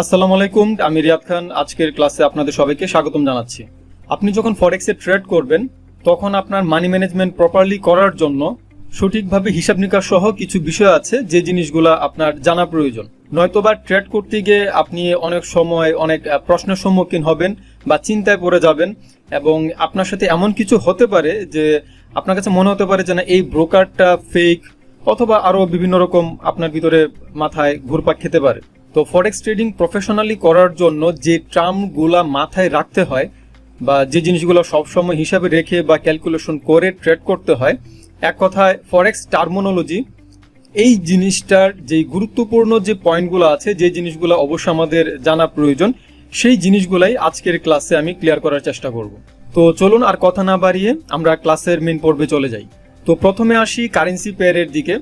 আসসালামু আলাইকুম, আমি রিয়াদ খান। আজকের ক্লাসে আপনাদের সবাইকে স্বাগতম জানাচ্ছি। আপনি যখন ফরেক্সে ট্রেড করবেন তখন আপনার মানি ম্যানেজমেন্ট প্রপারলি করার জন্য সঠিকভাবে হিসাব নিকাশ সহ কিছু বিষয় আছে যে জিনিসগুলো আপনার জানা প্রয়োজন। নয়তোবা ট্রেড করতে গিয়ে আপনি অনেক সময় অনেক প্রশ্নের সম্মুখীন হবেন বা চিন্তায় পড়ে যাবেন, এবং আপনার সাথে এমন কিছু হতে পারে যে আপনার কাছে মনে হতে পারে যে না, এই ব্রোকারটা ফেক, অথবা আরও বিভিন্ন রকম আপনার ভিতরে মাথায় ঘুরপাক খেতে পারে। তো ফরেক্স ট্রেডিং প্রফেশনালি করার জন্য যে টার্মগুলা মাথায় রাখতে হয় বা যে জিনিসগুলো সবসময় হিসাবে রেখে বা ক্যালকুলেশন করে ট্রেড করতে হয়, এক কথায় ফরেক্স টার্মিনোলজি, এই জিনিসটার যে গুরুত্বপূর্ণ যে পয়েন্টগুলো আছে, যে জিনিসগুলো অবশ্যই আমাদের জানা প্রয়োজন, সেই জিনিসগুলাই আজকের ক্লাসে আমি ক্লিয়ার করার চেষ্টা করব। তো চলুন আর কথা না বাড়িয়ে আমরা ক্লাসের মেন পর্বে চলে যাই। তো প্রথমে আসি কারেন্সি পেয়ারের দিকে।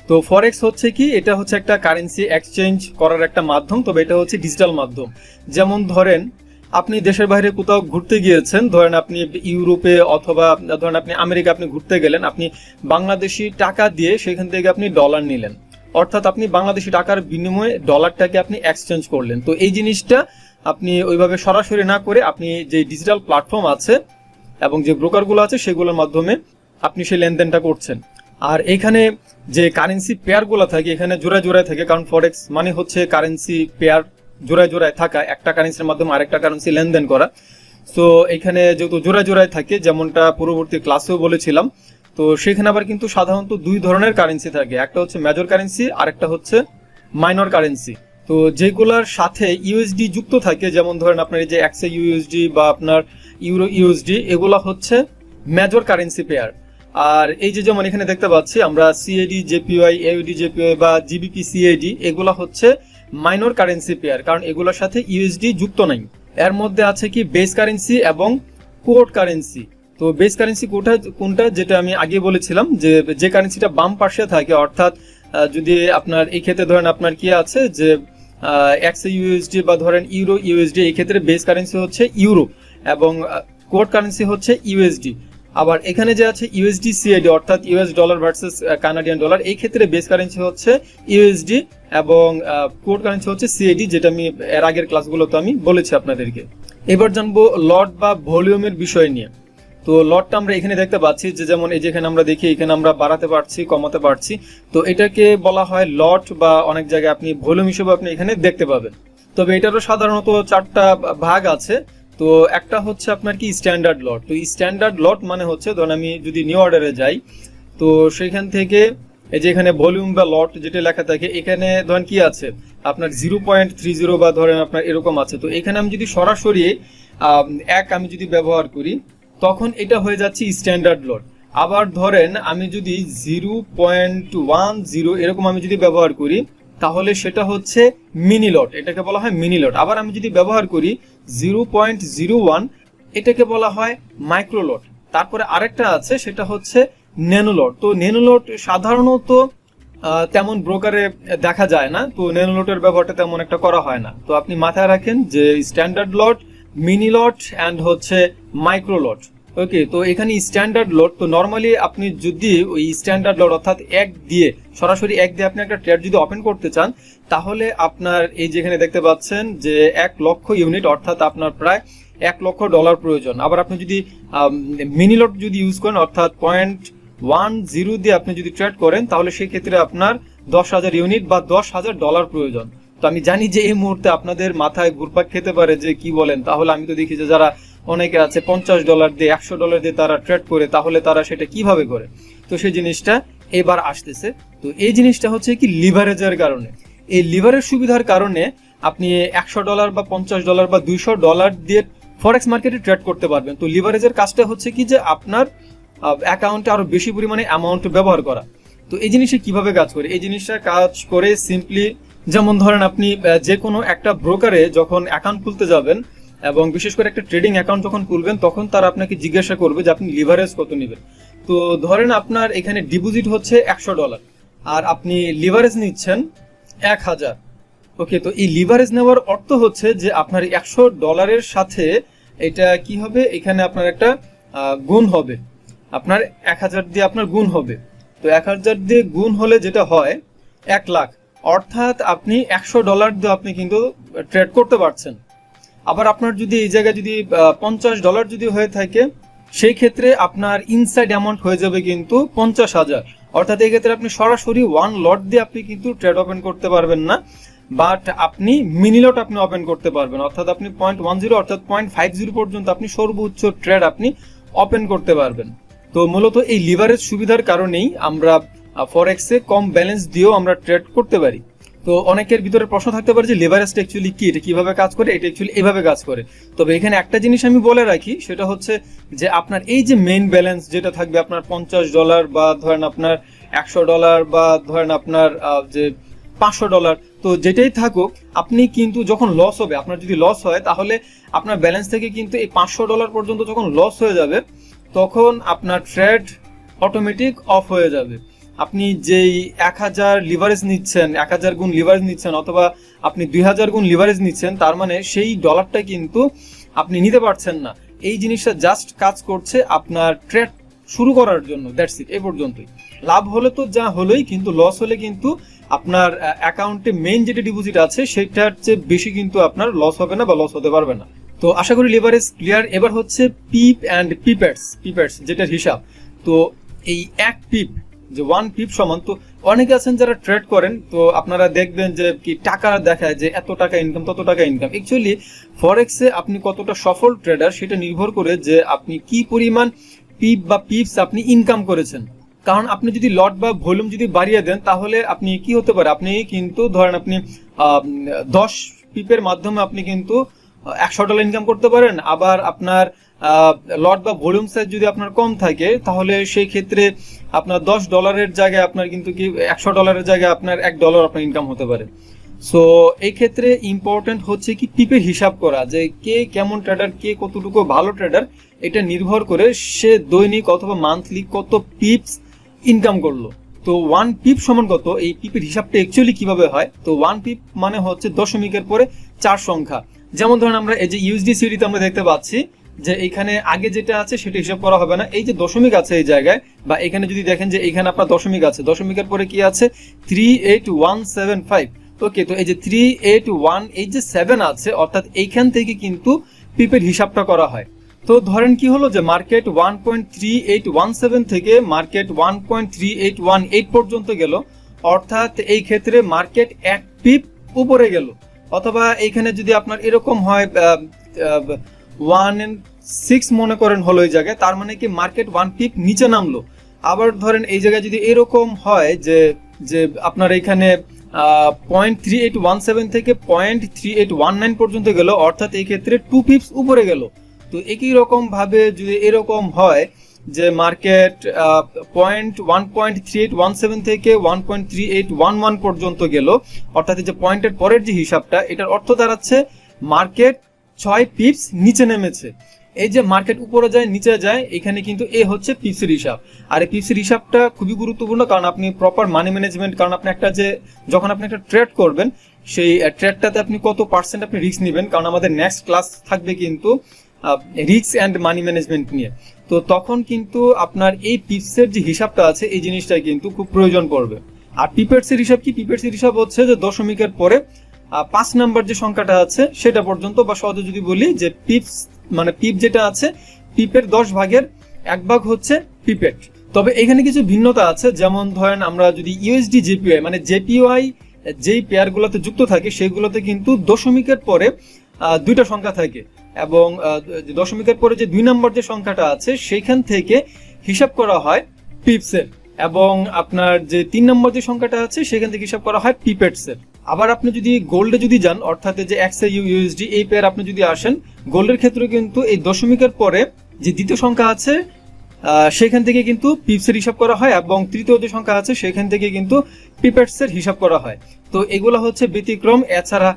তো ফরেক্স হচ্ছে কি, এটা হচ্ছে একটা কারেন্সি এক্সচেঞ্জ করার একটা মাধ্যম, তবে এটা হচ্ছে ডিজিটাল মাধ্যম। যেমন ধরেন আপনি দেশের বাইরে কোথাও ঘুরতে গিয়েছেন, ধরেন আপনি ইউরোপে অথবা ধরেন আপনি আমেরিকা আপনি ঘুরতে গেলেন, আপনি বাংলাদেশি টাকা দিয়ে সেখান থেকে আপনি ডলার নিলেন, অর্থাৎ আপনি বাংলাদেশি টাকার বিনিময়ে ডলারটাকে আপনি এক্সচেঞ্জ করলেন। তো এই জিনিসটা আপনি ওইভাবে সরাসরি না করে আপনি যে ডিজিটাল প্ল্যাটফর্ম আছে এবং যে ব্রোকারগুলো আছে সেগুলোর মাধ্যমে আপনি সেই লেনদেনটা করছেন। আর এখানে যে কারেন্সি পেয়ারগুলো থাকে এখানে জোড়ায় জোড়ায় থাকে, কারণ ফরেক্স মানে হচ্ছে কারেন্সি পেয়ার জোড়ায় জোড়ায় থাকা, একটা কারেন্সির মাধ্যমে আরেকটা কারেন্সি লেনদেন করা। সো এখানে যেহেতু জোড়ায় জোড়ায় থাকে, যেমনটা পূর্ববর্তী ক্লাসেও বলেছিলাম, তো সেখানে আবার কিন্তু সাধারণত দুই ধরনের কারেন্সি থাকে, একটা হচ্ছে মেজর কারেন্সি আর একটা হচ্ছে মাইনর কারেন্সি। তো যেগুলোর সাথে ইউএসডি যুক্ত থাকে, যেমন ধরেন আপনার এই যে এক্সএ ইউএসডি বা আপনার ইউরো ইউএসডি, এগুলা হচ্ছে মেজর কারেন্সি পেয়ার। আর এই যে যেমন এখানে দেখতে পাচ্ছি আমরা সিএডি জেপিওয়াই, এউডি জেপিওয়াই বা জিবিপি সিএডি, এগুলা হচ্ছে মাইনর কারেন্সি পেয়ার, কারণ এগুলোর সাথে ইউএসডি যুক্ত নাই। এর মধ্যে আছে কি বেস কারেন্সি এবং কোড কারেন্সি। তো বেস কারেন্সি কোনটা, যেটা আমি আগে বলেছিলাম, যে কারেন্সিটা বাম পাশে থাকে, অর্থাৎ যদি আপনার এই ক্ষেত্রে ধরেন আপনার কি আছে যে এক্স ইউএসডি বা ধরেন ইউরো ইউএসডি, এই ক্ষেত্রে বেস কারেন্সি হচ্ছে ইউরো এবং কোড কারেন্সি হচ্ছে ইউএসডি। আবার এখানে যে আছে ইউএসডি সিএডি, অর্থাৎ US dollar versus Canadian dollar, এই ক্ষেত্রে বেস কারেন্সি হচ্ছে ইউএসডি এবং কোড কারেন্সি হচ্ছে সিএডি, যেটা আমি এর আগের ক্লাসগুলোতে আমি বলেছি আপনাদেরকে। এবার জানবো লট বা ভলিউমের বিষয় নিয়ে। তো লটটা আমরা এখানে দেখতে পাচ্ছি যে যেমন এই যেখানে আমরা দেখি এখানে আমরা বাড়াতে পারছি, কমাতে পারছি। তো এটাকে বলা হয় লট, বা অনেক জায়গায় আপনি ভলিউম হিসেবে আপনি এখানে দেখতে পাবেন। তবে এটারও সাধারণত চারটা ভাগ আছে। তো একটা হচ্ছে আপনার কি স্ট্যান্ডার্ড লট। তো স্ট্যান্ডার্ড লট মানে হচ্ছে ধরেন আমি যদি নিউ অর্ডারে যাই, তো সেখান থেকে এই যে এখানে ভলিউম বা লট যেটা লেখা থাকে, এখানে ধরেন কি আছে আপনার 0.30 বা ধরেন আপনার এরকম আছে। তো এখানে আমি যদি সরাসরি আমি যদি ব্যবহার করি, তখন এটা হয়ে যাচ্ছে স্ট্যান্ডার্ড লট। আবার ধরেন আমি যদি 0.10 এরকম আমি যদি ব্যবহার করি, তাহলে সেটা হচ্ছে মিনি লট, এটাকে বলা হয় মিনি লট। আবার আমি যদি ব্যবহার করি 0.01, এটাকে বলা হয় মাইক্রো লট। তারপরে আরেকটা আছে, সেটা হচ্ছে ন্যানো লট। তো ন্যানো লট সাধারণত তেমন ব্রোকারে দেখা যায় না, তো ন্যানো লটের ব্যবহারটা তেমন একটা করা হয় না। তো আপনি মাথায় রাখেন যে standard lot, mini lot and হচ্ছে মাইক্রো লট। ওকে, তো এখানে স্ট্যান্ডার্ড লট, তো নর্মালি আপনি যদি ওই স্ট্যান্ডার্ড লট অর্থাৎ সরাসরি এক দিয়ে আপনি একটা ট্রেড যদি ওপেন করতে চান, তাহলে আপনার এই যেখানে দেখতে পাচ্ছেন যে 1 লক্ষ ইউনিট, অর্থাৎ আপনার প্রায় $1,00,000 প্রয়োজন। আবার আপনি যদি মিনি লট যদি ইউজ করেন, অর্থাৎ 0.10 দিয়ে আপনি যদি ট্রেড করেন, তাহলে সেই ক্ষেত্রে আপনার 10,000 ইউনিট বা $10,000 প্রয়োজন। তো আমি জানি যে এই মুহূর্তে আপনাদের মাথায় ঘুরপাক খেতে পারে যে কি বলেন, তাহলে আমি তো দেখি যে যারা অনেকে আছে $50 দিয়ে $100 দিয়ে তারা ট্রেড করে, তাহলে তারা সেটা কিভাবে করে। তো সেই জিনিসটা এবার আসতেছে। তো এই জিনিসটা হচ্ছে কি লিভারেজের কারণে, এই লিভারের সুবিধার কারণে আপনি $100 বা $50 বা $200 দিয়ে ফরেক্স মার্কেটে ট্রেড করতে পারবেন। তো লিভারেজের কাজটা হচ্ছে কি যে আপনার অ্যাকাউন্টে আরো বেশি পরিমাণে অ্যামাউন্ট ব্যবহার করা। তো এই জিনিসটা কিভাবে কাজ করে, এই জিনিসটা কাজ করে সিম্পলি, যেমন ধরেন আপনি যে কোনো একটা ব্রোকারে যখন অ্যাকাউন্ট খুলতে যাবেন এবং বিশেষ করে একটা ট্রেডিং অ্যাকাউন্ট যখন খুলবেন, তখন তারা আপনাকে জিজ্ঞাসা করবে যে আপনি লিভারেজ কত নেবেন। তো ধরেন আপনার এখানে ডিপোজিট হচ্ছে $100 আর আপনি লিভারেজ নিচ্ছেন 1000। ওকে, তো এই লিভারেজ নেওয়ার অর্থ হচ্ছে যে আপনার $100 সাথে এটা কি হবে, এখানে আপনার একটা গুণ হবে, আপনার 1000 দিয়ে আপনার গুণ হবে। তো 1000 দিয়ে গুণ হলে যেটা হয় 1 লাখ। অর্থাৎ আপনি $100 দিয়ে আপনি কিন্তু ট্রেড করতে পারছেন। আবার আপনার যদি এই জায়গায় যদি $50 যদি হয়ে থাকে, সেই ক্ষেত্রে আপনার ইনসাইড অ্যামাউন্ট হয়ে যাবে কিন্তু 50,000। অর্থাৎ এই ক্ষেত্রে আপনি সরাসরি 1 লট দিয়ে আপনি কিন্তু ট্রেড ওপেন করতে পারবেন না, বাট আপনি মিনি লট আপনি ওপেন করতে পারবেন। অর্থাৎ আপনি 0.10 অর্থাৎ 0.50 পর্যন্ত আপনি সর্বোচ্চ ট্রেড আপনি ওপেন করতে পারবেন। তো মূলত এই লিভারেজ সুবিধার কারণেই আমরা ফরেক্সে কম ব্যালেন্স দিয়েও আমরা ট্রেড করতে পারি। তো অনেকের ভিতরে প্রশ্ন থাকতে পারে যে লিভারেজটা অ্যাকচুয়ালি কি, এটা কিভাবে কাজ করে, এটা অ্যাকচুয়ালি এভাবে কাজ করে। তবে এখানে একটা জিনিস আমি বলে রাখি, সেটা হচ্ছে যে আপনার এই যে মেইন ব্যালেন্স যেটা থাকবে আপনার $50 বা ধরেন আপনার $100 বা ধরেন আপনার যে $500, তো যেটাই থাকুক, আপনি কিন্তু যখন লস হবে, আপনার যদি লস হয় তাহলে আপনার ব্যালেন্স থেকে কিন্তু এই $500 পর্যন্ত যখন লস হয়ে যাবে, তখন আপনার ট্রেড অটোমেটিক অফ হয়ে যাবে। আপনি যেই 1000 লিভারেজ নিচ্ছেন, 1000 গুণ লিভারেজ নিচ্ছেন, অথবা আপনি 2000 গুণ লিভারেজ নিচ্ছেন, তার মানে সেই ডলারটা কিন্তু আপনি নিতে পারছেন না। এই জিনিসটা জাস্ট কাজ করছে আপনার ট্রেড শুরু করার জন্য, দ্যাটস ইট, এই পর্যন্তই। লাভ হলে তো যা হলোই, কিন্তু লস হলে কিন্তু আপনার অ্যাকাউন্টে মেইন যেটা ডিপোজিট আছে সেটার চেয়ে বেশি কিন্তু আপনার লস হবে না বা লস হতে পারবে না। তো আশা করি লিভারেজ ক্লিয়ার। এবার হচ্ছে পিপ অ্যান্ড পিপেটস যেটার হিসাব। তো এই এক পিপ, যে 1 পিপ সমান, তো অনেকে আছেন যারা ট্রেড করেন, তো আপনারা দেখবেন যে কি টাকা দেখায় যে এত টাকা ইনকাম, তত টাকা ইনকাম। অ্যাকচুয়ালি ফরেক্সে আপনি কতটা সফল ট্রেডার সেটা নির্ভর করে যে আপনি কি পরিমাণ পিপ বা পিপস আপনি ইনকাম করেছেন। কারণ আপনি যদি লট বা ভলিউম যদি বাড়িয়ে দেন, তাহলে আপনি কি হতে পারে, আপনি কিন্তু ধরেন আপনি 10 পিপের মাধ্যমে আপনি কিন্তু $100 ইনকাম করতে পারেন। আবার আপনার লট বা ভলিউম সাইজ যদি আপনার কম থাকে, তাহলে সেই ক্ষেত্রে আপনার $10 জায়গায় আপনার কিন্তু কি $100 জায়গায় আপনার $1 আপনার ইনকাম হতে পারে। সো এই ক্ষেত্রে ইম্পর্টেন্ট হচ্ছে কি পিপের হিসাব করা, যে কে কেমন ট্রেডার, কে কতটুকু ভালো ট্রেডার, এটা নির্ভর করে সে দৈনিক অথবা মান্থলি কত পিপস ইনকাম করলো। তো 1 পিপ সমান কত, এই পিপের হিসাবটা অ্যাকচুয়ালি কিভাবে হয়। তো 1 পিপ মানে হচ্ছে দশমিকের পরে 4 সংখ্যা। যেমন ধরেন আমরা এই যে ইউএসডিসিডিতে আমরা দেখতে পাচ্ছি যে এখানে আগে যেটা আছে সেটা হিসাব করা হবে না, এই যে দশমিক আছে এই জায়গায়, বা এখানে যদি দেখেন যে এখানে আপনার দশমিক আছে, দশমিকের পরে কি আছে 38175। ওকে, তো এই যে 381, এই যে 7 আছে, অর্থাৎ এইখান থেকে কিন্তু পিপের হিসাবটা করা হয়। তো ধরেন কি হলো যে মার্কেট 1.3817 থেকে মার্কেট 1.3818 পর্যন্ত গেল, অর্থাৎ এই ক্ষেত্রে মার্কেট 1 পিপ উপরে গেল। অথবা এইখানে যদি আপনার এরকম হয় 1.6 মনে করেন হলো এই জায়গায়, তার মানে কি মার্কেট 1 পিপ নিচে নামলো। আবার ধরেন এই জায়গায় যদি এরকম হয় যে আপনার এখানে 0.3817 থেকে 0.3819 পর্যন্ত গেল, অর্থাৎ এই ক্ষেত্রে 2 পিপস উপরে গেল। তো একই রকম ভাবে যদি এরকম হয় যে মার্কেট 1.3817 থেকে 1.3811 পর্যন্ত গেল, অর্থাৎ এই যে পয়েন্টের পরের যে হিসাবটা, এটার অর্থ দাঁড়াচ্ছে মার্কেট 6 পিপস নিচে নেমেছে। এই যে মার্কেট উপরে যায় নিচে যায়, এখানে কিন্তু এ হচ্ছে পিপসের হিসাব। আর এই পিপসের হিসাবটা খুবই গুরুত্বপূর্ণ, কারণ আপনি প্রপার মানি ম্যানেজমেন্ট, কারণ আপনি একটা যে যখন আপনি একটা ট্রেড করবেন, সেই ট্রেডটাতে আপনি কত পার্সেন্ট আপনি রিস্ক নেবেন, কারণ আমাদের নেক্সট ক্লাস থাকবে কিন্তু রিস্ক অ্যান্ড মানি ম্যানেজমেন্ট নিয়ে। তো তখন কিন্তু আপনার এই পিপসের যে হিসাবটা আছে, এই জিনিসটা কিন্তু খুব প্রয়োজন পড়বে। আর পিপেটসের হিসাব কি, পিপেটসের হিসাব হচ্ছে যে দশমিকের পরে 5 নাম্বার যে সংখ্যাটা আছে সেটা পর্যন্ত, বা সহজে যদি বলি যে পিপস মানে পিপ যেটা আছে, পিপের 10 ভাগের 1 ভাগ হচ্ছে পিপেট। তবে এখানে কিছু ভিন্নতা আছে, যেমন ধরেন আমরা যদি ইউএসডি জেপিওয়াই মানে জেপিওয়াই যেই পেয়ারগুলোতে যুক্ত থাকে, সেগুলোতে কিন্তু দশমিকের পরে 2টা সংখ্যা থাকে, এবং দশমিকের পরে যে 2 নম্বর যে সংখ্যাটা আছে সেইখান থেকে হিসাব করা হয় পিপসের, এবং আপনার যে 3 নম্বর যে সংখ্যাটা আছে সেখান থেকে হিসাব করা হয় পিপেটসের। আবার আপনি যদি গোল্ডে যদি যান, অর্থাৎ যে XAU USD এই পেয়ার আপনি যদি আসেন, গোল্ডের ক্ষেত্রে কিন্তু এই দশমিকের পরে যে দ্বিতীয় সংখ্যা আছে সেখান থেকে কিন্তু পিপসের হিসাব করা হয়, এবং তৃতীয় যে সংখ্যা আছে সেখান থেকে কিন্তু পিপেটসের হিসাব করা হয়। তো এগুলো হচ্ছে ব্যতিক্রম। এছাড়া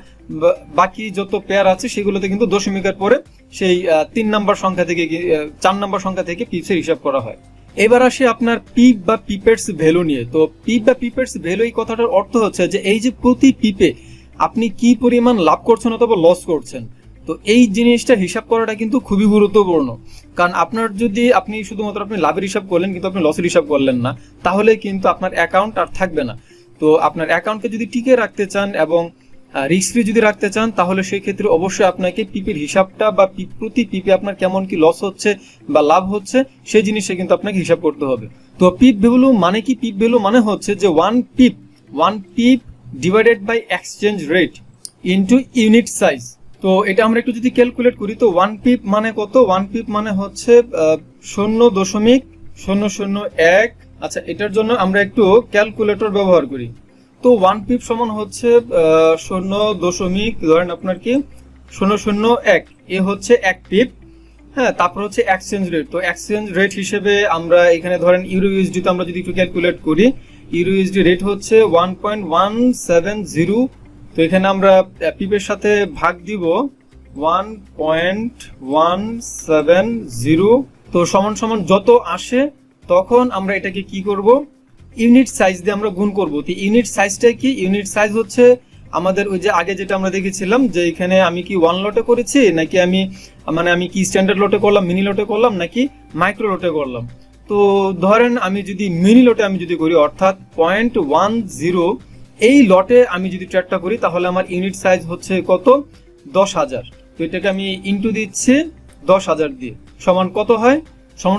বাকি যত পেয়ার আছে সেগুলোতে কিন্তু দশমিকের পরে সেই 3 নম্বর সংখ্যা থেকে 4 নম্বর সংখ্যা থেকে পিপসের হিসাব করা হয়। এবার আসি আপনার পিপ বা পিপেটস ভ্যালু নিয়ে। তো পিপ বা পিপেটস ভ্যালু, এই কথাটার অর্থ হচ্ছে যে এই যে প্রতি পিপে আপনি কি পরিমাণ লাভ করছেন অথবা লস করছেন। তো এই জিনিসটা হিসাব করাটা কিন্তু খুবই গুরুত্বপূর্ণ, কারণ আপনার যদি আপনি শুধুমাত্র আপনি লাভের হিসাব করলেন কিন্তু আপনি লসের হিসাব করলেন না, তাহলে কিন্তু আপনার অ্যাকাউন্ট আর থাকবে না। তো আপনার অ্যাকাউন্টকে যদি টিকে রাখতে চান এবং রিস্ক ফ্রি যদি রাখতে চান, তাহলে সেই ক্ষেত্রে অবশ্যই আপনাকে পিপের হিসাবটা বা প্রতি পিপে আপনার কেমন কি লস হচ্ছে বা লাভ হচ্ছে সেই জিনিসটা কিন্তু আপনাকে হিসাব করতে হবে। তো পিপ ভ্যালু মানে কি? পিপ ভ্যালু মানে হচ্ছে যে one pip divided by exchange rate into unit size. তো এটা আমরা একটু যদি ক্যালকুলেট করি, তো ওয়ান পিপ মানে কত? ওয়ান পিপ মানে হচ্ছে 0.001। আচ্ছা, এটার জন্য আমরা একটু ক্যালকুলেটর ব্যবহার করি। তো ওয়ান পিপ সমান হচ্ছে 0. ধরেন আপনার কি 0.01, এ হচ্ছে এক পিপ। হ্যাঁ, তারপর হচ্ছে এক্সচেঞ্জ রেট। তো এক্সচেঞ্জ রেট হিসেবে আমরা এখানে ধরেন ইউরো ইউএসডি তো আমরা যদি একটু ক্যালকুলেট করি, ইউরো ইউএসডি রেট হচ্ছে 1.170। তো এখানে আমরা পিপের সাথে ভাগ দিব 1.170। তো সমান সমান যত আসে তখন আমরা এটাকে কি করব? ইউনিট সাইজ দিয়ে আমরা গুণ করব। তো ইউনিট সাইজটা কি? ইউনিট সাইজ হচ্ছে আমাদের ওই যে আগে যেটা আমরা দেখেছিলাম যে এখানে আমি কি ওয়ান লটে করেছি নাকি আমি কি স্ট্যান্ডার্ড লটে করলাম, মিনি লটে করলাম নাকি মাইক্রো লটে করলাম। তো ধরেন আমি যদি মিনি লটে করি, অর্থাৎ 0.10 এই লটে আমি যদি ট্রেডটা করি, তাহলে আমার ইউনিট সাইজ হচ্ছে কত? 10,000। তো এটাকে আমি ইনটু দিচ্ছি 10,000 দিয়ে, সমান কত হয়?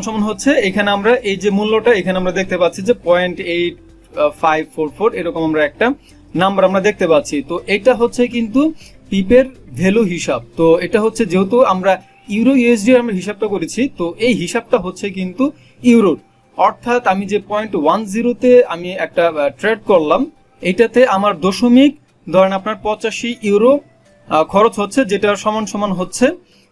সমান হচ্ছে এখানে আমরা এই যে মূল্যটা এখানে আমরা দেখতে পাচ্ছি যে 0.8544 এরকম আমরা একটা নাম্বার আমরা দেখতে পাচ্ছি। তো এটা হচ্ছে কিন্তু পিপের ভ্যালু হিসাব। তো এটা হচ্ছে যেহেতু আমরা ইউরো ইউএসডি আমরা হিসাবটা করেছি, তো এই হিসাবটা হচ্ছে কিন্তু ইউরোর। অর্থাৎ আমি যে 0.10 আমি একটা ট্রেড করলাম, এটাতে আমার ধরেন আপনার 85 ইউরো খরচ হচ্ছে, যেটা সমান হচ্ছে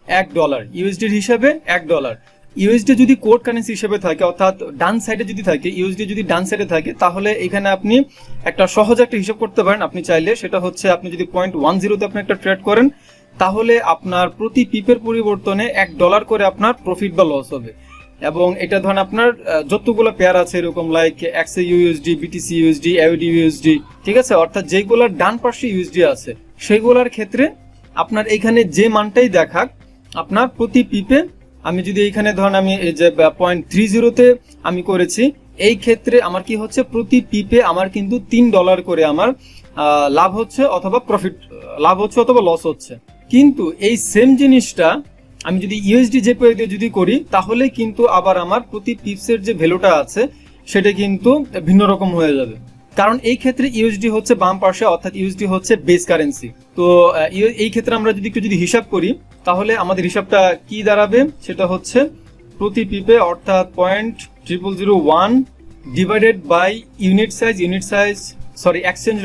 $1 ইউএসডির হিসাবে $1। ইউএসডি যদি কোড কারেন্সি হিসেবে থাকে, অর্থাৎ ডান সাইডে যদি থাকে, ইউএসডি যদি ডান সাইডে থাকে, তাহলে এখানে আপনি একটা সহজ একটা হিসাব করতে পারেন আপনি চাইলে। সেটা হচ্ছে আপনি যদি 0.10 আপনি একটা ট্রেড করেন, তাহলে আপনার প্রতি পিপের পরিবর্তনে $1 করে আপনার প্রফিট বা লস হবে। এবং এটা ধরেন আপনার যতগুলো পেয়ার আছে এরকম like XA USD, BTC USD, AOD USD, ঠিক আছে, অর্থাৎ যেগুলোর ডান পাশে ইউএসডি আছে সেগুলোর ক্ষেত্রে আপনার এখানে যে মানটাই দেখাক, আপনার প্রতি পিপে আমি যদি এইখানে ধরেন আমি এই যে 0.30 আমি করেছি, এই ক্ষেত্রে আমার কি হচ্ছে? প্রতি পিপে আমার কিন্তু $3 করে আমার লাভ হচ্ছে অথবা প্রফিট লাভ হচ্ছে অথবা লস হচ্ছে। কিন্তু এই সেম জিনিসটা আমি যদি ইউএসডি জেপি দিয়ে যদি করি, তাহলে কিন্তু আবার আমার প্রতি পিপসের যে ভ্যালুটা আছে সেটা কিন্তু ভিন্ন রকম হয়ে যাবে। কারণ এই ক্ষেত্রে ইউএসডি হচ্ছে বাম পাশে, অর্থাৎ ইউএসডি হচ্ছে বেস কারেন্সি। তো এই ক্ষেত্রে আমরা যদি একটু হিসাব করি, তাহলে আমাদের হিসাবটা কি দাঁড়াবে? সেটা হচ্ছে প্রতি পিপে অর্থাৎ 0.001 divided by unit size exchange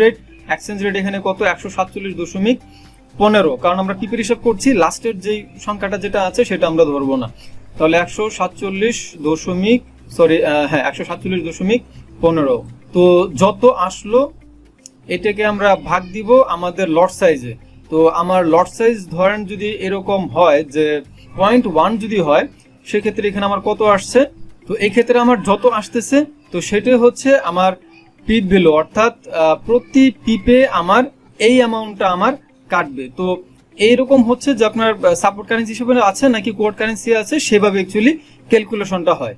rate এখানে কত? 147.15। কারণ আমরা পিপের হিসাব করছি, লাস্টের যে সংখ্যাটা যেটা আছে সেটা আমরা ধরবো না। তাহলে 147.15। তো যত আসলো এটাকে আমরা ভাগ দিব আমাদের লট সাইজে। তো আমার লট সাইজ ধরেন যদি এরকম হয় যে 0.1 যদি হয়, সেক্ষেত্রে এখানে আমার কত আসছে? তো এই ক্ষেত্রে আমার যত আসতেছে তো সেটাই হচ্ছে আমার পিপ ভ্যালু, অর্থাৎ প্রতি পিপে আমার এই অ্যামাউন্টটা আমার কাটবে। তো এইরকম হচ্ছে যে আপনার সাপোর্ট কারেন্সি হিসেবে আছে নাকি কোড কারেন্সি আছে, সেভাবে অ্যাকচুয়ালি ক্যালকুলেশনটা হয়।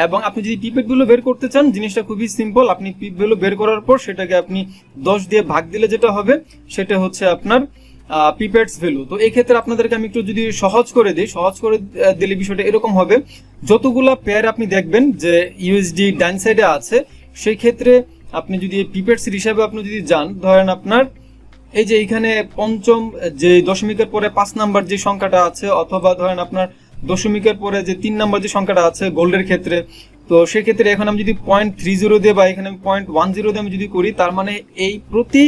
এবং আপনি যদি পিপেট ভ্যালু বের করতে চান, জিনিসটা খুবই সিম্পল। আপনি পিপ ভ্যালু বের করার পর সেটাকে আপনি 10 দিয়ে ভাগ দিলে যেটা হবে সেটা হচ্ছে আপনার পিপেটস ভ্যালু। তো এই ক্ষেত্রে আপনাদেরকে আমি একটু যদি সহজ করে দিলে বিষয়টা এরকম হবে, যতগুলা পেয়ার আপনি দেখবেন যে ইউএসডি ডান সাইডে আছে, সেই ক্ষেত্রে আপনি যদি পিপেটস হিসাবে আপনি যদি যান, ধরেন আপনার এই যে এইখানে পঞ্চম যে দশমিকের পরে 5 নাম্বার যে সংখ্যাটা আছে, অথবা ধরেন আপনার দশমিকের পরে যে 3 নাম্বার যে সংখ্যাটা আছে গোল্ডের ক্ষেত্রে, তো সেক্ষেত্রে এখন আমি যদি 0.30 দিয়ে বা এখানে 0.10 দিয়ে আমি যদি করি, তার মানে এই প্রতি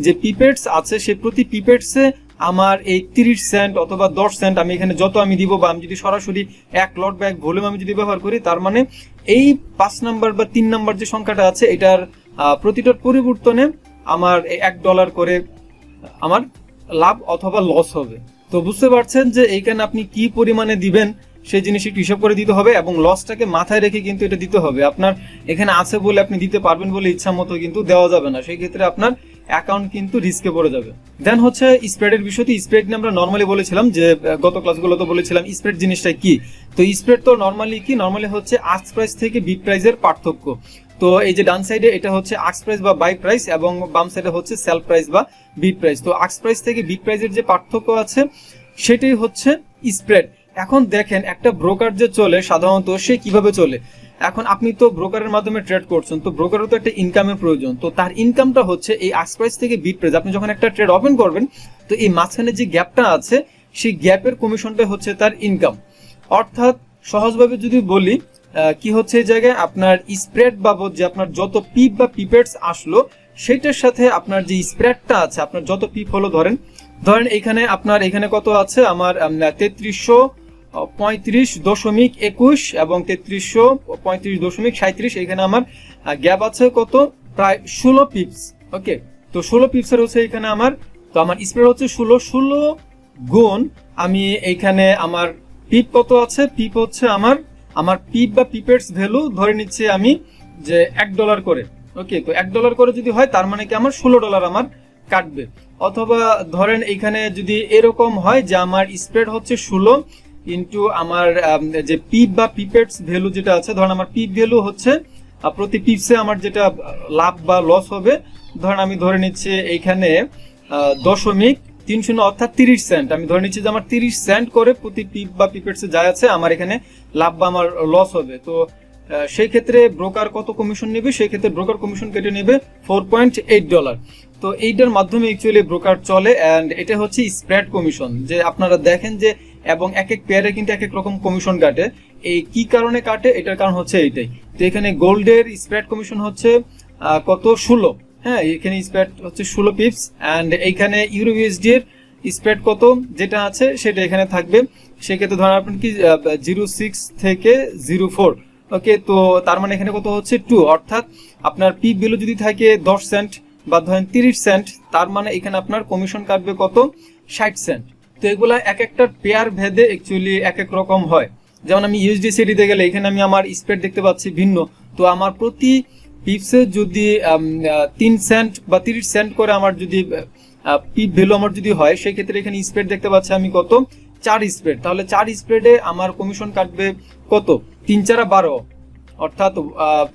যে পিপেটস আছে সেই প্রতি পিপেটসে আমার এই 30 সেন্ট অথবা 10 সেন্ট আমি এখানে যত আমি দিব, বা আমি যদি সরাসরি এক লট বা এক ভলিউম আমি যদি ব্যবহার করি, তার মানে এই 5 নাম্বার বা 3 নাম্বার যে সংখ্যাটা আছে এটার প্রতিটার পরিবর্তনে আমার $1 করে আমার লাভ অথবা লস হবে। তো বুঝতে পারছেন যে এইখানে আপনি কি পরিমাণে দিবেন সেই জিনিস একটু হিসাব করে দিতে হবে, এবং লসটাকে মাথায় রেখে কিন্তু এটা দিতে হবে। আপনার এখানে আছে বলে আপনি দিতে পারবেন বলে ইচ্ছা মতো কিন্তু দেওয়া যাবে না, সেই ক্ষেত্রে আপনার অ্যাকাউন্ট কিন্তু রিস্কে পড়ে যাবে। দেন হচ্ছে স্প্রেডের বিষয়টি। স্প্রেড নিয়ে আমরা নর্মালি বলেছিলাম যে গত ক্লাসগুলোতে বলেছিলাম স্প্রেড জিনিসটা কি। তো স্প্রেড তো নর্মালি হচ্ছে আস্ক প্রাইস থেকে বিড প্রাইসের পার্থক্য। তো এই যে ডান সাইডে এটা হচ্ছে আস্ক প্রাইস বা বাই প্রাইস এবং বাম সাইডে হচ্ছে সেল প্রাইস বা বিড প্রাইস। তো আস্ক প্রাইস থেকে বিড প্রাইসের যে পার্থক্য আছে সেটাই হচ্ছে স্প্রেড। এখন দেখেন একটা ব্রোকার যে চলে সাধারণত সে কিভাবে চলে। এখন আপনি তো ব্রোকারের মাধ্যমে ট্রেড করছেন, তো ব্রোকারও তো একটা ইনকামের প্রয়োজন। তো তার ইনকামটা হচ্ছে এই আস্ক প্রাইস থেকে বিড প্রাইস। আপনি যখন একটা ট্রেড ওপেন করবেন তো এই মাঝখানে যে গ্যাপটা আছে সেই গ্যাপের কমিশনটা হচ্ছে তার ইনকাম। অর্থাৎ সহজভাবে যদি বলি কি হচ্ছে এই জায়গায় আপনার স্প্রেড বাবদ যে আপনার যত পিপ বা পিপেটস আসলো সেটার সাথে আপনার যে স্প্রেডটা আছে, আপনার যত পিপ হলো ধরেন এখানে আপনার এখানে কত আছে আমার 3335.21 এবং 3335.37, এখানে আমার গ্যাপ আছে কত প্রায় 16 পিপস। ওকে, তো 16 পিপসের হচ্ছে এখানে আমার, তো আমার স্প্রেড হচ্ছে 16 গুণ আমি এইখানে আমার পিপ কত আছে, পিপ হচ্ছে আমার পিপ বা পিপেটস ভ্যালু ধরে নিচ্ছি আমি যে $1 করে। ওকে, তো $1 করে যদি হয় তার মানে কি আমার $16 আমার কাটবে। অথবা ধরেন এখানে যদি এরকম হয় যে আমার স্প্রেড হচ্ছে 16 ইন্টু আমার যে পিপ বা পিপেটস ভ্যালু যেটা আছে, ধরেন আমার পিপ ভ্যালু হচ্ছে প্রতি পিপসে আমার যেটা লাভ বা লস হবে, ধরেন আমি ধরে নিচ্ছি এইখানে 0.30 অর্থাৎ 30 সেন্ট। আমি ধরে নিচ্ছি যে আমার 30 সেন্ট করে প্রতি পিপ বা পিপেটসে যা আছে আমার এখানে লাভ বা আমার লস হবে। তো সেই ক্ষেত্রে ব্রোকার কত কমিশন নেবে, সেই ক্ষেত্রে ব্রোকার কমিশন কেটে নেবে $4.8। তো এইটার মাধ্যমে অ্যাকচুয়ালি ব্রোকার চলে অ্যান্ড এটা হচ্ছে স্প্রেড কমিশন। যে আপনারা দেখেন যে এবং এক এক পেয়ারে কিন্তু এক এক রকম কমিশন কাটে। এই কি কারণে কাটে, এটার কারণ হচ্ছে এইটাই। তো এখানে গোল্ডের স্প্রেড কমিশন হচ্ছে কত 16, হ্যাঁ এখানে স্প্রেড হচ্ছে 16 পিপস অ্যান্ড এইখানে ইউরো ইউএসডি এর স্প্রেড কত যেটা আছে সেটা এখানে থাকবে। সেক্ষেত্রে ধরেন আপনি কি 06 থেকে 04। ওকে, তো তার মানে এখানে কত হচ্ছে 2, অর্থাৎ আপনার পিপ ভ্যালু যদি থাকে 10 সেন্ট বা ধরেন 30 সেন্ট, তার মানে এখানে আপনার কমিশন কাটবে কত 60 সেন্ট। তো এগুলা এক একটা পেয়ার ভেদে অ্যাকচুয়ালি এক এক রকম হয়। যেমন আমি ইউএসডিসি দিতে গেলে এখানে আমি আমার স্প্রেড দেখতে পাচ্ছি ভিন্ন। তো আমার প্রতি পিপসে যদি 3 সেন্ট বা 30 সেন্ট করে আমার যদি পিপ ভ্যালু আমার যদি হয়, সেই ক্ষেত্রে এখানে স্প্রেড দেখতে পাচ্ছি আমি কত 4 স্প্রেড। তাহলে 4 স্প্রেডে আমার কমিশন কাটবে কত 3×4=12, অর্থাৎ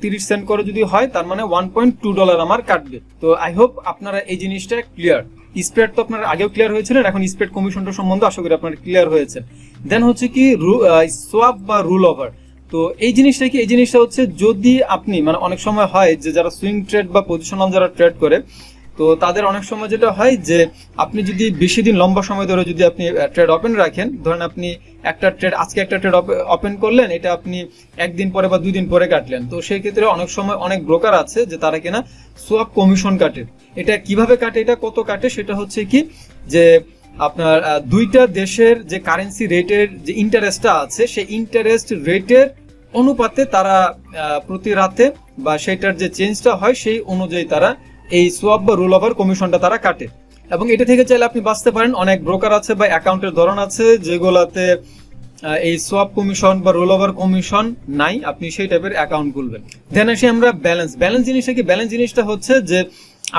30 সেন্ট করে যদি হয় তার মানে $1.2 আমার কাটবে। তো আই হোপ আপনারা এই জিনিসটা ক্লিয়ার। স্প্রেড তো আপনারা আগেও ক্লিয়ার হয়েছিলেন, এখন স্প্রেড কমিশনটা সম্বন্ধে আশা করি আপনারা ক্লিয়ার হয়েছে। দেন হচ্ছে কি সোয়াপ বা রুল ওভার। তো এই জিনিসটা হচ্ছে যদি আপনি মানে অনেক সময় হয় যে যারা সুইং ট্রেড বা পজিশনাল যারা ট্রেড করে, তো তাদের অনেক সময় যেটা হয় যে আপনি যদি বেশি দিন লম্বা সময় ধরে যদি আপনি ট্রেড ওপেন রাখেন, ধরেন আপনি একটা ট্রেড আজকে একটা ট্রেড ওপেন করলেন, এটা আপনি একদিন পরে বা 2 দিন পরে কাটলেন, তো সেই ক্ষেত্রে অনেক সময় অনেক ব্রোকার আছে যে তারা কিনা সোয়াপ কমিশন কাটে। এটা কিভাবে কাটে, এটা কত কাটে, সেটা হচ্ছে কি যে আপনার দুইটা দেশের যে কারেন্সি রেটের যে ইন্টারেস্টটা আছে সেই ইন্টারেস্ট রেটের অনুপাতে তারা প্রতি রাতে বা সেটার যে চেঞ্জটা হয় সেই অনুযায়ী তারা এই সোয়াপ বা রোল ওভার কমিশনটা তারা কাটে। এবং এটা থেকে চাইলে আপনি বাঁচতে পারেন। অনেক ব্রোকার আছে বা অ্যাকাউন্টের ধরন আছে যেগুলাতে এই সোয়াপ কমিশন বা রোল ওভার কমিশন নাই, আপনি সেই টাইপের অ্যাকাউন্ট খুলবেন। দেন আসি আমরা ব্যালেন্স জিনিসটা কি। ব্যালেন্স জিনিসটা হচ্ছে যে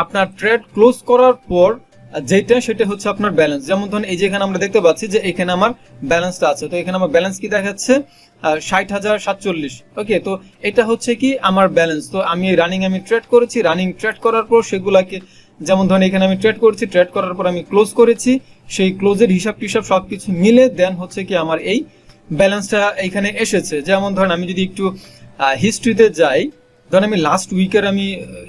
আপনার ট্রেড ক্লোজ করার পর যেটা সেটা হচ্ছে আপনার ব্যালেন্স। যেমন ধরুন এই যে এখানে আমরা দেখতে পাচ্ছি যে এখানে আমার ব্যালেন্সটা আছে, তো এখানে আমার ব্যালেন্স কি দেখাচ্ছে 60,047। ওকে, তো এটা হচ্ছে কি আমার ব্যালেন্স। তো আমি আমি ট্রেড করেছি, ট্রেড করার পর সেগুলাকে যেমন ধরুন এখানে আমি ট্রেড করেছি, ট্রেড করার পর আমি ক্লোজ করেছি, সেই ক্লোজের হিসাব টিসাব সবকিছু মিলে দেন হচ্ছে কি আমার এই ব্যালেন্সটা এখানে এসেছে। যেমন ধরেন আমি যদি একটু হিস্ট্রিতে যাই, ধরেন আমি লাস্ট উইকের আমি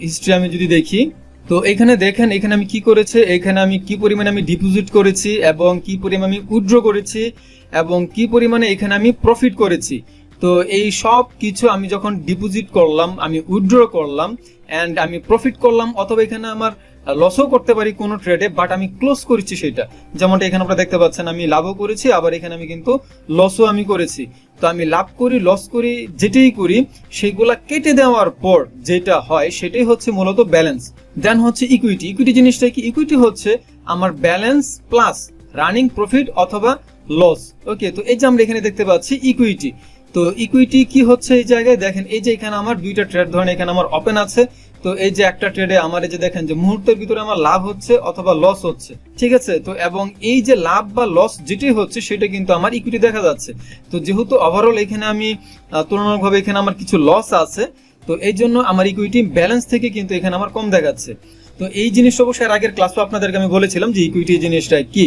হিস্ট্রি আমি যদি দেখি, তো এখানে দেখেন এখানে আমি কি করেছে, এখানে আমি কি পরিমাণে আমি ডিপোজিট করেছি এবং কি পরিমাণে আমি উইথড্র করেছি এবং কি পরিমাণে এখানে আমি প্রফিট করেছি। তো এই সব কিছু আমি যখন ডিপোজিট করলাম, আমি উইথড্র করলাম অ্যান্ড আমি প্রফিট করলাম, অথবা এখানে আমার লসও করতে পারি কোনো ট্রেডে, বাট আমি ক্লোজ করেছি সেটা। যেমনটা এখানে আপনারা দেখতে পাচ্ছেন আমি লাভও করেছি, আবার এখানে আমি কিন্তু লসও আমি করেছি। তো আমি লাভ করি লস করি যেটাই করি সেইগুলা কেটে দেওয়ার পর যেটা হয় সেটাই হচ্ছে মূলত ব্যালেন্স। দেন হচ্ছে ইকুইটি জিনিসটা কি, ইকুইটি হচ্ছে আমার ব্যালেন্স প্লাস রানিং প্রফিট অথবা লস। ওকে, তো এই যে আমরা এখানে দেখতে পাচ্ছি ইকুইটি। তো ইকুইটি কি হচ্ছে এই জায়গায় দেখেন, এই যে এখানে আমার দুইটা ট্রেড ধরেন এখানে আমার ওপেন আছে, তো এই যে একটা ট্রেডে আমার এই যে দেখেন যে মুহূর্তের ভিতরে আমার লাভ হচ্ছে অথবা লস হচ্ছে, ঠিক আছে। তো এবং এই যে লাভ বা লস যেটাই হচ্ছে সেটা কিন্তু আমার ইকুইটি দেখা যাচ্ছে। তো যেহেতু ওভারঅল এখানে আমি তুলনামূলকভাবে এখানে আমার কিছু লস আছে, তো এই জন্য আমার ইকুইটি ব্যালেন্স থেকে কিন্তু এখানে আমার কম দেখাচ্ছে। তো এই জিনিসটা অবশ্যই আগের ক্লাসে আপনাদেরকে আমি বলেছিলাম যে ইকুইটি জিনিসটা কি।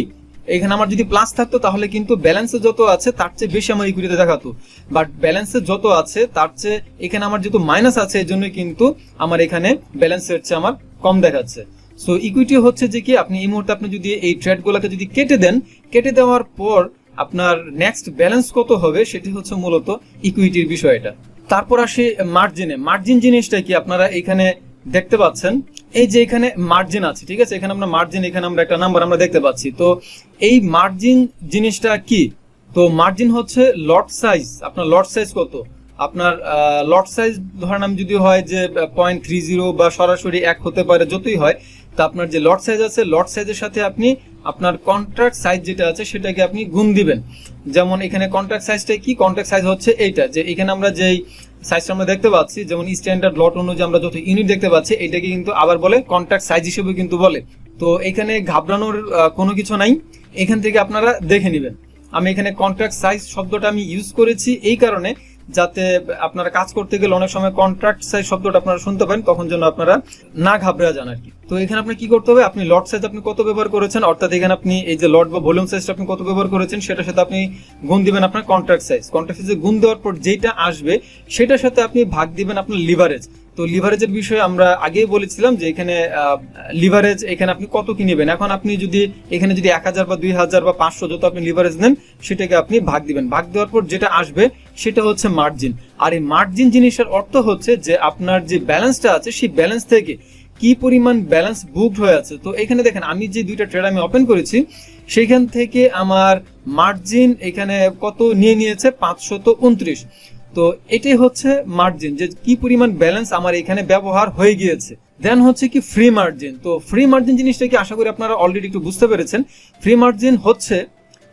এখানে আমার যদি প্লাস থাকতো তাহলে কিন্তু ব্যালেন্সে যত আছে তার চেয়ে বেশি আমার ইকুইটিতে দেখাতো, বাট ব্যালেন্সে যত আছে তার চেয়ে এখানে আমার যেহেতু মাইনাস আছে এই জন্য কিন্তু আমার এখানে ব্যালেন্সের চেয়ে আমার কম দেখাচ্ছে। সো ইকুইটি হচ্ছে যে কি, আপনি এই মুহূর্তে আপনি যদি এই ট্রেডগুলোকে যদি কেটে দেন, কেটে দেওয়ার পর আপনার নেক্সট ব্যালেন্স কত হবে সেটি হচ্ছে মূলত ইকুইটির বিষয়টা। তারপর আসি মার্জিনে। মার্জিন জিনিসটা কি আপনারা এখানে দেখতে পাচ্ছেন, এই যে এখানে মার্জিন আছে, ঠিক আছে, এখানে আমরা মার্জিন, এখানে আমরা একটা নাম্বার আমরা দেখতে পাচ্ছি। তো এই মার্জিন জিনিসটা কি, তো মার্জিন হচ্ছে লট সাইজ। আপনার লট সাইজ কত, আপনার লট সাইজ ধরেন আমি যদি হয় যে 0.30 বা সরাসরি 1 হতে পারে, যতই হয়, তা আপনার যে লট সাইজ আছে লট সাইজের সাথে আপনি আপনার কন্ট্রাক্ট সাইজ যেটা আছে সেটাকে আপনি গুণ দিবেন। যেমন এখানে কন্ট্রাক্ট সাইজটা কি, কন্ট্রাক্ট সাইজ হচ্ছে এইটা, যে এখানে আমরা যেই সাইজটা আমরা দেখতে পাচ্ছি, যেমন স্ট্যান্ডার্ড লট অনুযায়ী আমরা যত ইউনিট দেখতে পাচ্ছি এটাকে কিন্তু আবার বলে কন্ট্রাক্ট সাইজ হিসেবে কিন্তু বলে। তো এখানে ঘাবড়ানোর কোনো কিছু নাই, এখান থেকে আপনারা দেখে নেবেন। আমি এখানে কন্ট্রাক্ট সাইজ শব্দটা আমি ইউজ করেছি এই কারণে যাতে আপনারা কাজ করতে গেলে অনেক সময় কন্ট্রাক্ট সাইজ শব্দটা আপনারা শুনতে পারেন, তখন যেন আপনারা না ঘাবড়ে যান আর কি। তো এখানে আপনি কি করতে হবে, আপনি লট সাইজ আপনি কত ব্যবহার করেছেন, অর্থাৎ এখানে আপনি এই যে লট বা ভলিউম সাইজটা আপনি কত ব্যবহার করেছেন সেটার সাথে আপনি গুণ দিবেন আপনার কন্ট্রাক্ট সাইজ। কন্ট্রাক্ট সাইজে গুণ দেওয়ার পর যেটা আসবে সেটার সাথে আপনি ভাগ দিবেন আপনার লিভারেজ। তো লিভারেজের বিষয়ে আমরা আগেই বলেছিলাম যে এখানে লিভারেজ এখানে আপনি কত কি নেবেন। এখন আপনি যদি এখানে যদি 1000 বা 2000 বা 500 যত আপনি লিভারেজ নেন সেটাকে আপনি ভাগ দিবেন। ভাগ দেওয়ার পর যেটা আসবে সেটা হচ্ছে মার্জিন। আর এই মার্জিন জিনিসের অর্থ হচ্ছে যে আপনার যে ব্যালেন্সটা আছে সেই ব্যালেন্স থেকে কি পরিমাণ ব্যালেন্স বুকড হয়ে আছে। তো এখানে দেখেন আমি যে দুইটা ট্রেড আমি ওপেন করেছি সেখান থেকে আমার মার্জিন এখানে কত নিয়ে নিয়েছে 529। তো এটাই হচ্ছে মার্জিন, যে কি পরিমাণ ব্যালেন্স আমার এখানে ব্যবহার হয়ে গিয়েছে। দেন হচ্ছে কি ফ্রি মার্জিন। তো ফ্রি মার্জিন জিনিসটা কি আশা করি আপনারা অলরেডি একটু বুঝতে পেরেছেন। ফ্রি মার্জিন হচ্ছে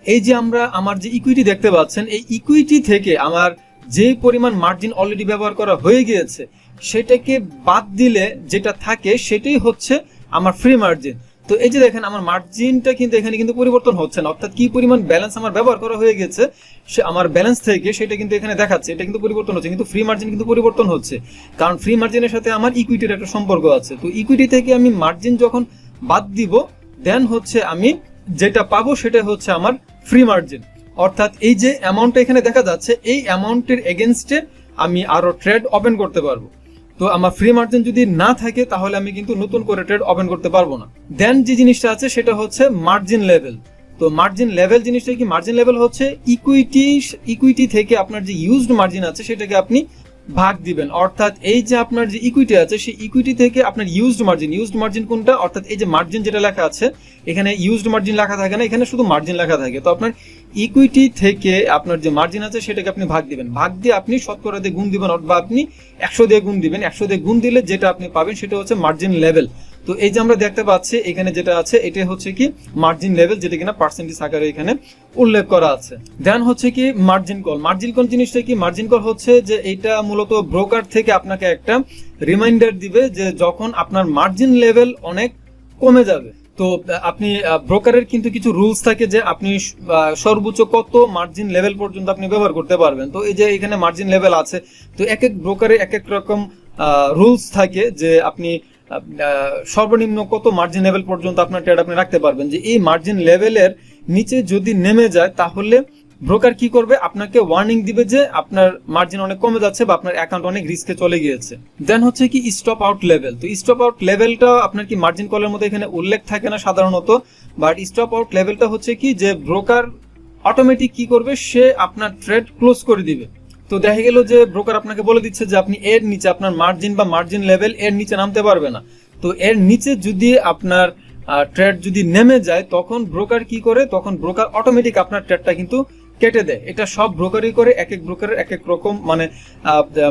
এই যে আমরা আমার যে ইকুইটি দেখতে পাচ্ছেন এই ইকুইটি থেকে আমার যে পরিমাণ মার্জিন অলরেডি ব্যবহার করা হয়ে গিয়েছে সেটাকে বাদ দিলে যেটা থাকে সেটাই হচ্ছে আমার ফ্রি মার্জিন। তো এই যে দেখেন আমার মার্জিনটা কিন্তু এখানে কিন্তু পরিবর্তন হচ্ছে না, অর্থাৎ কি পরিমাণ ব্যালেন্স আমার ব্যবহার করা হয়ে গেছে সে আমার ব্যালেন্স থেকে সেটা কিন্তু এখানে দেখাচ্ছে, এটা কিন্তু পরিবর্তন হচ্ছে, কিন্তু ফ্রি মার্জিন কিন্তু পরিবর্তন হচ্ছে, কারণ ফ্রি মার্জিনের সাথে আমার ইকুইটির একটা সম্পর্ক আছে। তো ইকুইটি থেকে আমি মার্জিন যখন বাদ দিব দেন হচ্ছে আমি যেটা পাবো সেটা হচ্ছে আমার ফ্রি মার্জিন। অর্থাৎ এই যে অ্যামাউন্টটা এখানে দেখা যাচ্ছে এই অ্যামাউন্টের এগেনস্টে আমি আরো ট্রেড ওপেন করতে পারবো। তো আমার ফ্রি মার্জিন যদি না থাকে তাহলে আমি কিন্তু নতুন করে ট্রেড ওপেন করতে পারবো না। দেন যে জিনিসটা আছে সেটা হচ্ছে মার্জিন লেভেল। তো মার্জিন লেভেল জিনিসটা কি, মার্জিন লেভেল হচ্ছে ইকুইটি থেকে আপনার যে ইউজড মার্জিন আছে সেটাকে আপনি ভাগ দিবেন। অর্থাৎ এই যে আপনার যে ইকুইটি আছে সেই ইকুইটি থেকে আপনার ইউজড মার্জিন কোনটা, অর্থাৎ এই যে মার্জিন যেটা লেখা আছে এখানে ইউজড মার্জিন লেখা থাকে না, এখানে শুধু মার্জিন লেখা থাকে। তো আপনার ইকুইটি থেকে আপনার যে মার্জিন আছে সেটাকে আপনি ভাগ দিবেন, ভাগ দিয়ে আপনি শতকরা দিয়ে গুণ দিবেন, অথবা আপনি 100 দিয়ে গুণ দিবেন। 100 দিয়ে গুণ দিলে যেটা আপনি পাবেন সেটা হচ্ছে মার্জিন লেভেল। তো এই যে আমরা দেখতে পাচ্ছি এখানে যেটা আছে এটা হচ্ছে কি মার্জিন লেভেল, যেটা কিনা পার্সেন্টেজ আকারে এখানে উল্লেখ করা আছে। দেন হচ্ছে কি মার্জিন কল। মার্জিন কল জিনিসটা কি, মার্জিন কল হচ্ছে যে এটা মূলত ব্রোকার থেকে আপনাকে একটা রিমাইন্ডার দিবে যে যখন আপনার মার্জিন লেভেল অনেক কমে যাবে। তো আপনি ব্রোকারের কিন্তু কিছু রুলস থাকে যে আপনি সর্বোচ্চ কত মার্জিন লেভেল পর্যন্ত আপনি ব্যবহার করতে পারবেন। তো এই যে এখানে মার্জিন লেভেল আছে, তো এক এক ব্রোকারে এক এক রকম রুলস থাকে যে আপনি সর্বনিম্ন কত মার্জিন লেভেল পর্যন্ত আপনার ট্রেড আপনি রাখতে পারবেন। যে এই মার্জিন লেভেলের নিচে যদি নেমে যায় তাহলে ব্রোকার কি করবে, আপনাকে ওয়ার্নিং দিবে যে আপনার মার্জিন অনেক কমে যাচ্ছে বা আপনার অ্যাকাউন্ট অনেক রিস্কে চলে গিয়েছে। দেন হচ্ছে কি স্টপ আউট লেভেল। তো স্টপ আউট লেভেলটা আপনার কি মার্জিন কলের মধ্যে এখানে উল্লেখ থাকে না সাধারণত, বাট স্টপ আউট লেভেলটা হচ্ছে কি যে ব্রোকার অটোমেটিক কি করবে, সে আপনার ট্রেড ক্লোজ করে দিবে। তো দেখা গেল যে ব্রোকার আপনাকে বলে দিচ্ছে যে আপনি এর নিচে আপনার মার্জিন বা মার্জিন লেভেল এর নিচে নামতে পারবে না। তো এর নিচে যদি আপনার ট্রেড যদি নেমে যায় তখন ব্রোকার কি করে, তখন ব্রোকার অটোমেটিক আপনার ট্রেডটা কিন্তু কেটে দেয়। এটা সব ব্রোকারই করে, এক এক ব্রোকারের এক এক রকম মানে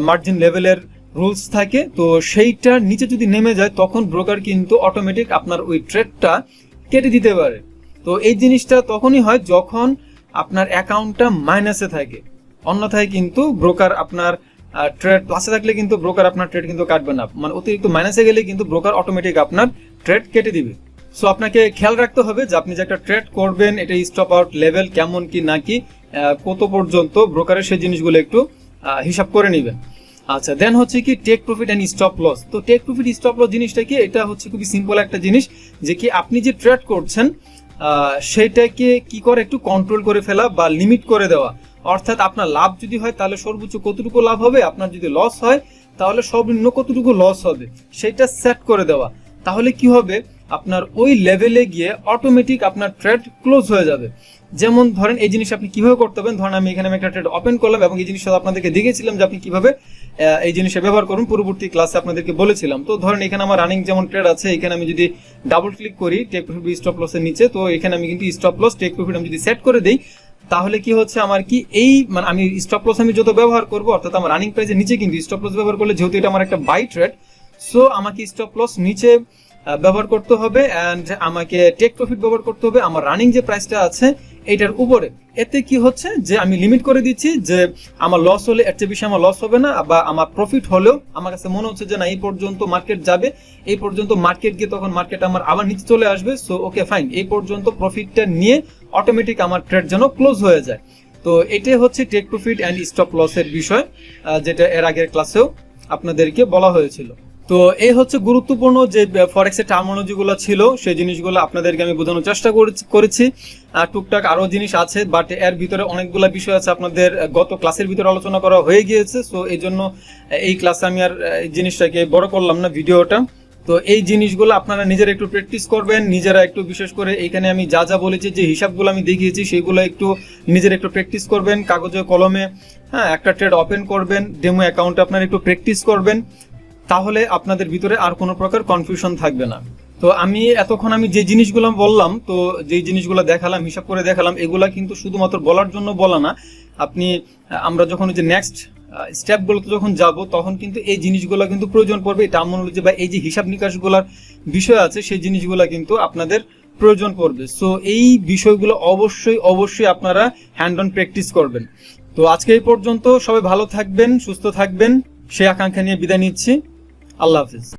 মার্জিন লেভেলের রুলস থাকে। তো সেইটার নিচে যদি নেমে যায় তখন ব্রোকার কিন্তু অটোমেটিক আপনার ওই ট্রেডটা কেটে দিতে পারে। তো এই জিনিসটা তখনই হয় যখন আপনার অ্যাকাউন্টটা মাইনাসে থাকে, অন্যথায় কিন্তু ব্রোকার আপনার ট্রেড প্লাসে থাকলে কিন্তু ব্রোকার আপনার ট্রেড কিন্তু কাটবে না, মানে অতিরিক্ত মাইনাসে গেলে কিন্তু ব্রোকার অটোমেটিক আপনার ট্রেড কেটে দিবে। সো আপনাকে খেয়াল রাখতে হবে যে আপনি যে একটা ট্রেড করবেন এটা স্টপ আউট লেভেল কেমন কি নাকি কত পর্যন্ত ব্রোকারের সেই জিনিসগুলো একটু হিসাব করে নেবেন। আচ্ছা, দেন হচ্ছে কি take profit and stop loss. তো টেক প্রফিট স্টপ লস জিনিসটা কি, এটা হচ্ছে খুবই সিম্পল একটা জিনিস, যে কি আপনি যে ট্রেড করছেন সেটাকে কি করে একটু কন্ট্রোল করে ফেলা বা লিমিট করে দেওয়া। অর্থাৎ আপনার লাভ যদি হয় তাহলে সর্বোচ্চ কতটুকু লাভ হবে, আপনার যদি লস হয় তাহলে সর্বনিম্ন কতটুকু লস হবে, সেটা সেট করে দেওয়া। তাহলে কি হবে, আপনার ওই লেভেলে গিয়ে অটোমেটিক আপনার ট্রেড ক্লোজ হয়ে যাবে। যেমন ধরেন এই জিনিস আপনি কিভাবে করতে পারেন, ধরেন আমি এখানে একটা ট্রেড ওপেন করলাম এবং এই জিনিসটা আপনাদেরকে দেখিয়েছিলাম যে আপনি কিভাবে এই জিনিসটা ব্যবহার করুন, পূর্ববর্তী ক্লাসে আপনাদেরকে বলেছিলাম। তো ধরেন এখানে আমার রানিং যেমন ট্রেড আছে, এখানে আমি যদি ডাবল ক্লিক করি টেক প্রফিট স্টপ লসের নিচে, তো এখানে আমি কিন্তু স্টপ লস টেক প্রফিট আমি যদি সেট করে দেই, তাহলে কি হচ্ছে আমার কি এই মানে আমি স্টপ লস আমি যত ব্যবহার করবো, অর্থাৎ আমার রানিং প্রাইসের নিচে কিন্তু স্টপ লস ব্যবহার করলে, যেহেতু এটা আমার একটা বাই ট্রেড, সো আমাকে স্টপ লস নিচে ব্যবহার করতে হবে অ্যান্ড আমাকে টেক প্রফিট ব্যবহার করতে হবে আমার রানিং যে প্রাইসটা আছে এটার উপরে। এতে কি হচ্ছে যে আমি লিমিট করে দিচ্ছি যে আমার লস হলে এর চেয়ে বেশি আমার লস হবে না, বা আমার প্রফিট হলেও আমার কাছে মনে হচ্ছে যে না এই পর্যন্ত মার্কেট যাবে, এই পর্যন্ত মার্কেট গিয়ে তখন মার্কেট আমার আবার নিচে চলে আসবে, সো ওকে ফাইন, এই পর্যন্ত প্রফিটটা নিয়ে অটোমেটিক আমার ট্রেড যেন ক্লোজ হয়ে যায়। তো এটাই হচ্ছে টেক প্রফিট অ্যান্ড স্টপ লসের বিষয়, যেটা এর আগের ক্লাসেও আপনাদেরকে বলা হয়েছিল। তো এই হচ্ছে গুরুত্বপূর্ণ যে ফরেক্সের টার্মিনোলজি গুলো ছিল, সেই জিনিসগুলো আপনাদেরকে আমি বোঝানোর চেষ্টা করেছি। টুকটাক আরো জিনিস আছে, বাট এর ভিতরে অনেকগুলো বিষয় আছে আপনাদের গত ক্লাসের ভিতরে আলোচনা করা হয়ে গিয়েছে, সো এই জন্য এই ক্লাসে আমি আর এই জিনিসটাকে বড় করলাম না ভিডিওটা। তো এই জিনিসগুলো আপনারা নিজেরা একটু প্র্যাকটিস করবেন, নিজেরা একটু, বিশেষ করে এইখানে আমি যা যা বলেছি যে হিসাবগুলো আমি দেখিয়েছি সেগুলো একটু নিজেরা একটু প্র্যাকটিস করবেন, কাগজে কলমে। হ্যাঁ, একটা ট্রেড ওপেন করবেন, ডেমো অ্যাকাউন্টে আপনারা একটু প্র্যাকটিস করবেন, তাহলে আপনাদের ভিতরে আর কোনো প্রকার কনফিউশন থাকবে না। তো আমি এতক্ষণ আমি যে জিনিসগুলো বললাম, তো যে জিনিসগুলো দেখালাম, হিসাব করে দেখালাম, এগুলা কিন্তু শুধুমাত্র বলার জন্য বলা না। আমরা যখন যে নেক্সট স্টেপগুলোতে যখন যাব, তখন কিন্তু এই জিনিসগুলো কিন্তু প্রয়োজন পড়বে, এই টার্মিনোলজি বা এই যে হিসাব নিকাশগুলোর বিষয় আছে সেই জিনিসগুলো কিন্তু আপনাদের প্রয়োজন পড়বে। সো এই বিষয়গুলো অবশ্যই আপনারা হ্যান্ড অন প্র্যাকটিস করবেন। তো আজকে এই পর্যন্ত, সবাই ভালো থাকবেন, সুস্থ থাকবেন, সেই আকাঙ্ক্ষা নিয়ে বিদায় নিচ্ছি। আল্লাহ হাফিজ।